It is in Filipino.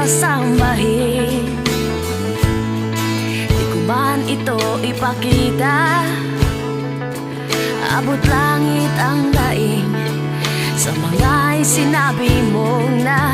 sasambahin. Di ko man ito ipakita, abot langit ang daing sa mga sinabi mong na